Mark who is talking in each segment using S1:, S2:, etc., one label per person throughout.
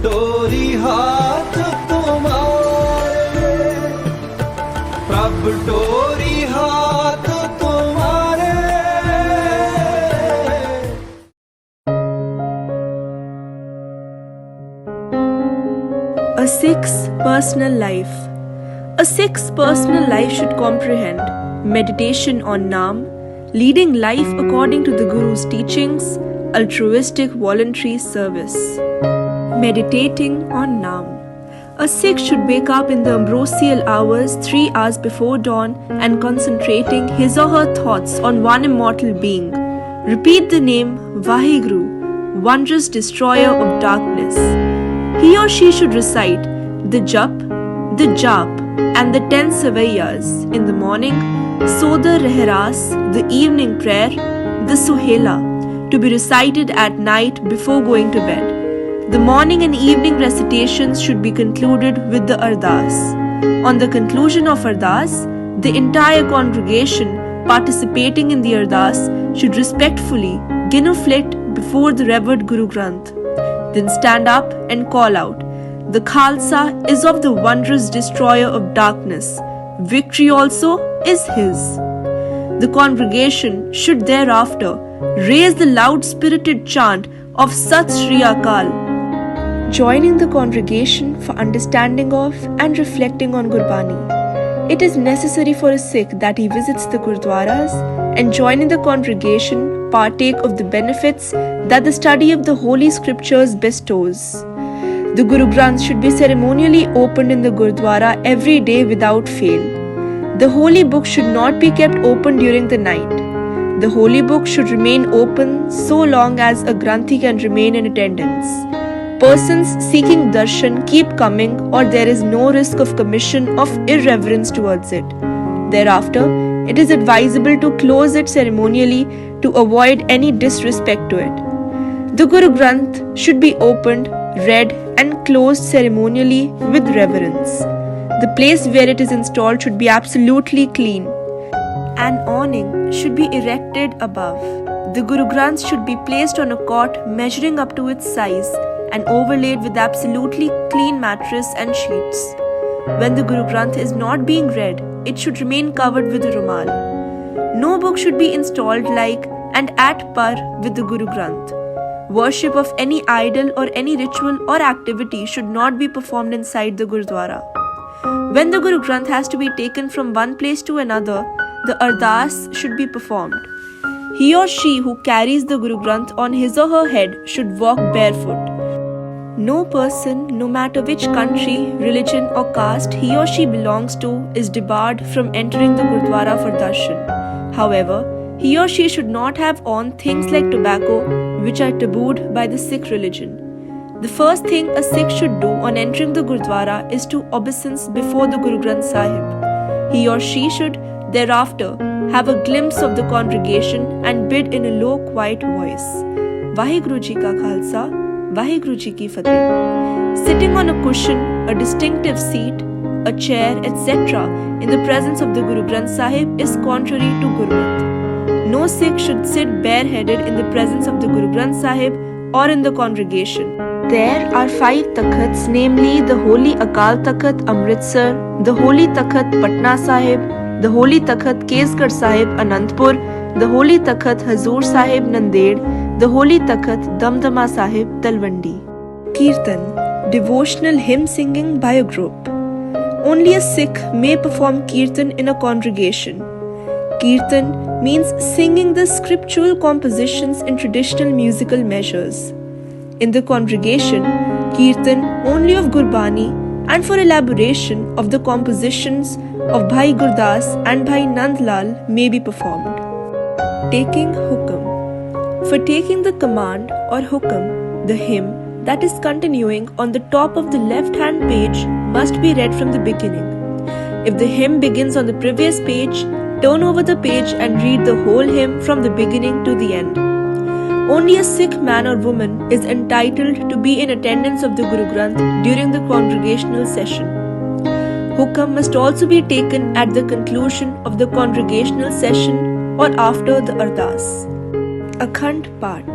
S1: डोरी हाथ तुम्हारे, प्रभ डोरी हाथ तुम्हारे।
S2: A Sikh's personal life. A Sikh's personal life should comprehend meditation on Naam, leading life according to the Guru's teachings, altruistic voluntary service. Meditating on Naam. A Sikh should wake up in the ambrosial hours 3 hours before dawn and concentrating his or her thoughts on one immortal being. Repeat the name Vaheguru, wondrous destroyer of darkness. He or she should recite the Jap, the Jap and the 10 Savaiyas in the morning, so the Rehras, the evening prayer, the Suhela, to be recited at night before going to bed. The morning and evening recitations should be concluded with the Ardas. On the conclusion of Ardas, the entire congregation participating in the Ardas should respectfully genuflect before the revered Guru Granth. Then stand up and call out, "The Khalsa is of the wondrous destroyer of darkness. Victory also is his." The congregation should thereafter raise the loud-spirited chant of Sat Shri Akal. Joining the congregation for understanding of and reflecting on Gurbani. It is necessary for a Sikh that he visits the Gurdwaras and joining the congregation partake of the benefits that the study of the Holy Scriptures bestows. The Guru Granth should be ceremonially opened in the Gurdwara every day without fail. The holy book should not be kept open during the night. The holy book should remain open so long as a Granthi can remain in attendance. Persons seeking darshan keep coming or there is no risk of commission of irreverence towards it. Thereafter, it is advisable to close it ceremonially to avoid any disrespect to it. The Guru Granth should be opened, read and closed ceremonially with reverence. The place where it is installed should be absolutely clean. An awning should be erected above. The Guru Granth should be placed on a cot measuring up to its size and overlaid with absolutely clean mattress and sheets. When the Guru Granth is not being read, it should remain covered with a rumal. No book should be installed like and at par with the Guru Granth. Worship of any idol or any ritual or activity should not be performed inside the Gurdwara. When the Guru Granth has to be taken from one place to another, the Ardas should be performed. He or she who carries the Guru Granth on his or her head should walk barefoot. No person, no matter which country, religion or caste he or she belongs to, is debarred from entering the Gurdwara for darshan. However, he or she should not have on things like tobacco, which are tabooed by the Sikh religion. The first thing a Sikh should do on entering the Gurdwara is to obeisance before the Guru Granth Sahib. He or she should thereafter have a glimpse of the congregation and bid in a low, quiet voice, "Vaheguru Ji ka Khalsa, Vaheguru Ji ki Fateh." Sitting on a cushion, a distinctive seat, a chair, etc. in the presence of the Guru Granth Sahib is contrary to Gurmat. No Sikh should sit bareheaded in the presence of the Guru Granth Sahib or in the congregation. There are 5 takhats, namely the Holy Akal Takhat Amritsar, the Holy Takhat Patna Sahib, the Holy Takhat Kesgarh Sahib Anandpur, the Holy Takhat Hazur Sahib Nanded, the Holy Takhat Damdama Sahib Talwandi. Kirtan, devotional hymn singing by a group. Only a Sikh may perform Kirtan in a congregation. Kirtan means singing the scriptural compositions in traditional musical measures. In the congregation, Kirtan only of Gurbani and for elaboration of the compositions of Bhai Gurdas and Bhai Nandlal may be performed. Taking Hukam. For taking the command or Hukam, the hymn that is continuing on the top of the left-hand page must be read from the beginning. If the hymn begins on the previous page, turn over the page and read the whole hymn from the beginning to the end. Only a Sikh man or woman is entitled to be in attendance of the Guru Granth during the congregational session. Hukam must also be taken at the conclusion of the congregational session or after the Ardas. Akhand Path.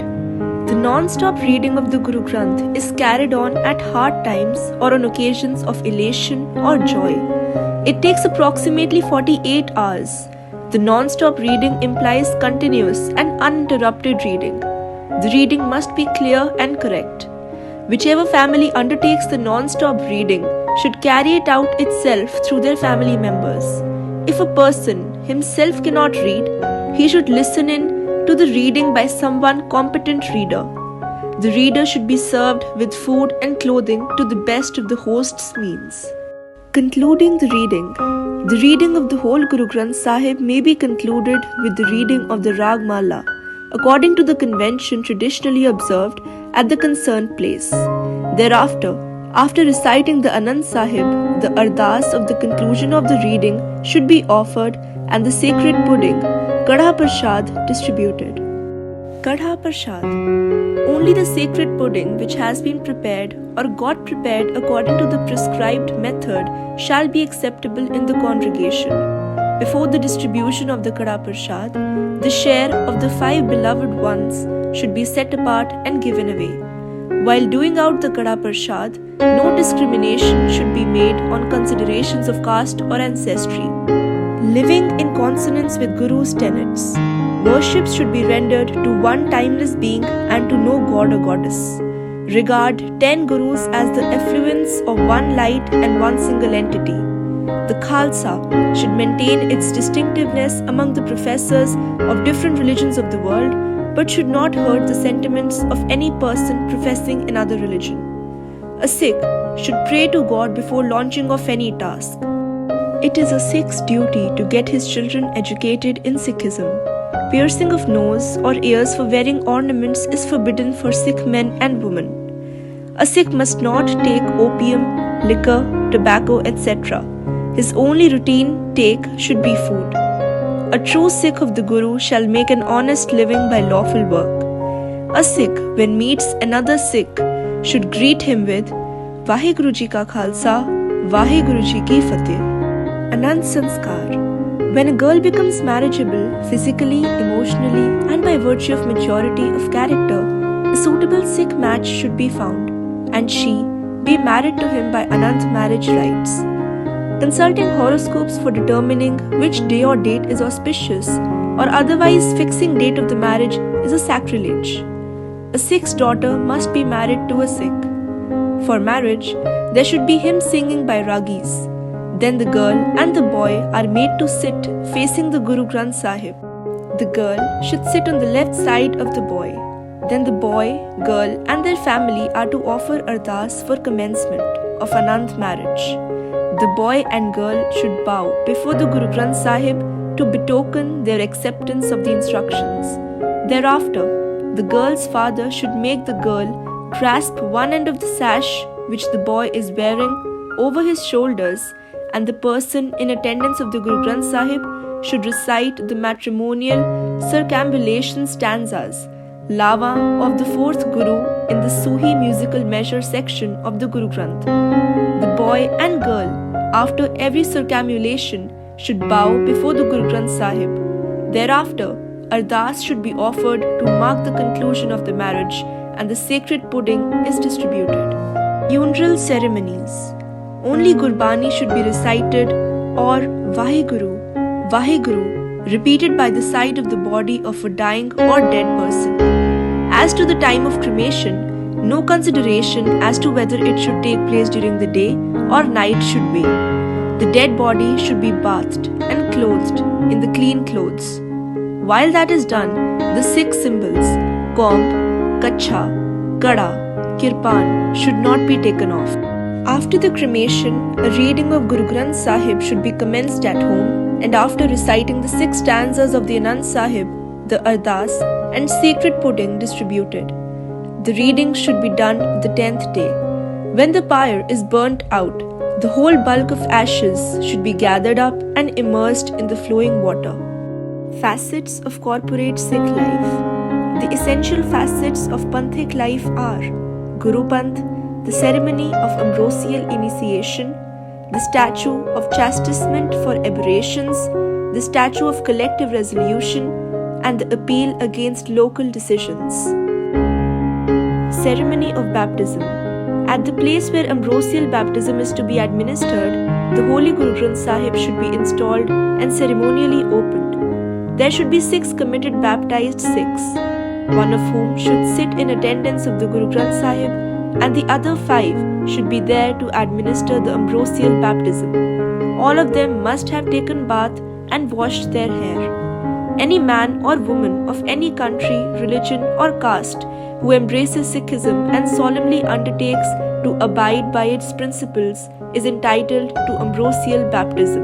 S2: The non-stop reading of the Guru Granth is carried on at hard times or on occasions of elation or joy. It takes approximately 48 hours. The non-stop reading implies continuous and uninterrupted reading. The reading must be clear and correct. Whichever family undertakes the non-stop reading should carry it out itself through their family members. If a person himself cannot read, he should listen in to the reading by someone competent reader. The reader should be served with food and clothing to the best of the host's means. Concluding the reading of the whole Guru Granth Sahib may be concluded with the reading of the Rag Mala, according to the convention traditionally observed at the concerned place. Thereafter, after reciting the Anand Sahib, the ardas of the conclusion of the reading should be offered and the sacred pudding, Kadha Prasad, distributed. Kadha Prasad. Only the sacred pudding which has been prepared or got prepared according to the prescribed method shall be acceptable in the congregation. Before the distribution of the Kadha Prasad, the share of the 5 beloved ones should be set apart and given away. While doing out the Kadha Prasad, no discrimination should be made on considerations of caste or ancestry. Living in consonance with Guru's tenets, worships should be rendered to one timeless being and to no god or goddess. Regard 10 Gurus as the effluence of one light and one single entity. The Khalsa should maintain its distinctiveness among the professors of different religions of the world, but should not hurt the sentiments of any person professing another religion. A Sikh should pray to God before launching off any task. It is a Sikh's duty to get his children educated in Sikhism. Piercing of nose or ears for wearing ornaments is forbidden for Sikh men and women. A Sikh must not take opium, liquor, tobacco, etc. His only routine take should be food. A true Sikh of the Guru shall make an honest living by lawful work. A Sikh, when meets another Sikh, should greet him with Vaheguru Ji Ka Khalsa, Vaheguru Ji Ki Fateh. Anand Sanskar. When a girl becomes marriageable physically, emotionally, and by virtue of maturity of character, a suitable Sikh match should be found, and she be married to him by Anand marriage rites. Consulting horoscopes for determining which day or date is auspicious, or otherwise fixing date of the marriage, is a sacrilege. A Sikh's daughter must be married to a Sikh. For marriage, there should be hymn singing by ragis. Then the girl and the boy are made to sit facing the Guru Granth Sahib. The girl should sit on the left side of the boy. Then the boy, girl and their family are to offer ardas for commencement of Anand marriage. The boy and girl should bow before the Guru Granth Sahib to betoken their acceptance of the instructions. Thereafter, the girl's father should make the girl grasp one end of the sash which the boy is wearing over his shoulders, and the person in attendance of the Guru Granth Sahib should recite the matrimonial circumambulation stanzas, Lava of the 4th Guru in the Suhi musical measure section of the Guru Granth. The boy and girl, after every circumambulation, should bow before the Guru Granth Sahib. Thereafter, ardas should be offered to mark the conclusion of the marriage, and the sacred pudding is distributed. Funeral ceremonies. Only Gurbani should be recited or Vaheguru, Vaheguru, repeated by the side of the body of a dying or dead person. As to the time of cremation, no consideration as to whether it should take place during the day or night should be. The dead body should be bathed and clothed in the clean clothes. While that is done, the Sikh symbols, komb, kacha, kada, kirpan should not be taken off. After the cremation, a reading of Guru Granth Sahib should be commenced at home, and after reciting the 6 stanzas of the Anand Sahib, the ardas and sacred pudding distributed. The reading should be done the 10th day. When the pyre is burnt out, the whole bulk of ashes should be gathered up and immersed in the flowing water. Facets of corporate Sikh life. The essential facets of Panthic life are Guru Panth, the ceremony of ambrosial initiation, the statue of chastisement for aberrations, the statue of collective resolution, and the appeal against local decisions. Ceremony of Baptism. At the place where ambrosial baptism is to be administered, the Holy Guru Granth Sahib should be installed and ceremonially opened. There should be 6 committed baptized Sikhs, one of whom should sit in attendance of the Guru Granth Sahib, and the other 5 should be there to administer the ambrosial baptism. All of them must have taken bath and washed their hair. Any man or woman of any country, religion or caste who embraces Sikhism and solemnly undertakes to abide by its principles is entitled to ambrosial baptism.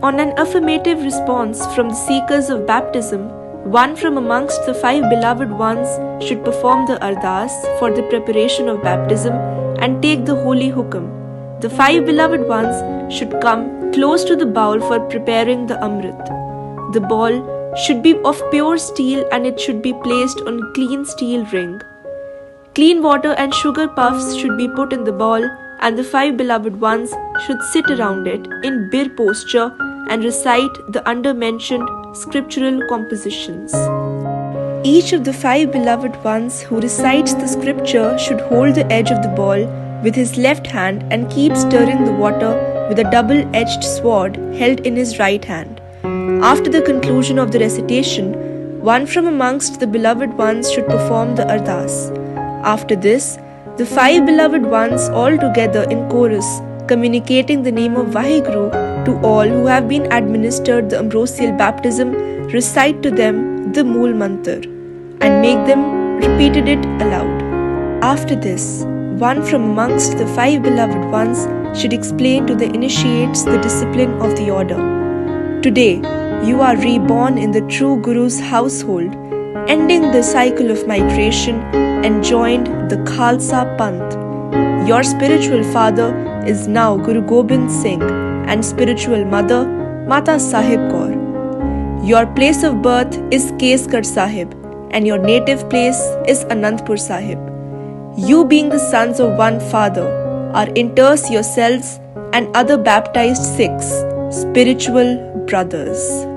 S2: On an affirmative response from the seekers of baptism, one from amongst the 5 beloved ones should perform the ardas for the preparation of baptism and take the holy hukam. The 5 beloved ones should come close to the bowl for preparing the amrit. The bowl should be of pure steel and it should be placed on a clean steel ring. Clean water and sugar puffs should be put in the bowl, and the 5 beloved ones should sit around it in bir posture and recite the undermentioned scriptural compositions. Each of the 5 beloved ones who recites the scripture should hold the edge of the bowl with his left hand and keep stirring the water with a double-edged sword held in his right hand. After the conclusion of the recitation, one from amongst the beloved ones should perform the ardas. After this, the 5 beloved ones all together in chorus, communicating the name of Vaheguru to all who have been administered the ambrosial baptism, recite to them the Mool Mantar and make them repeated it aloud. After this, one from amongst the 5 beloved ones should explain to the initiates the discipline of the order. Today, you are reborn in the true Guru's household, ending the cycle of migration and joined the Khalsa Panth. Your spiritual father is now Guru Gobind Singh and spiritual mother Mata Sahib Kaur. Your place of birth is Keskar Sahib and your native place is Anandpur Sahib. You being the sons of one father are inters yourselves and other baptized Sikhs, spiritual brothers.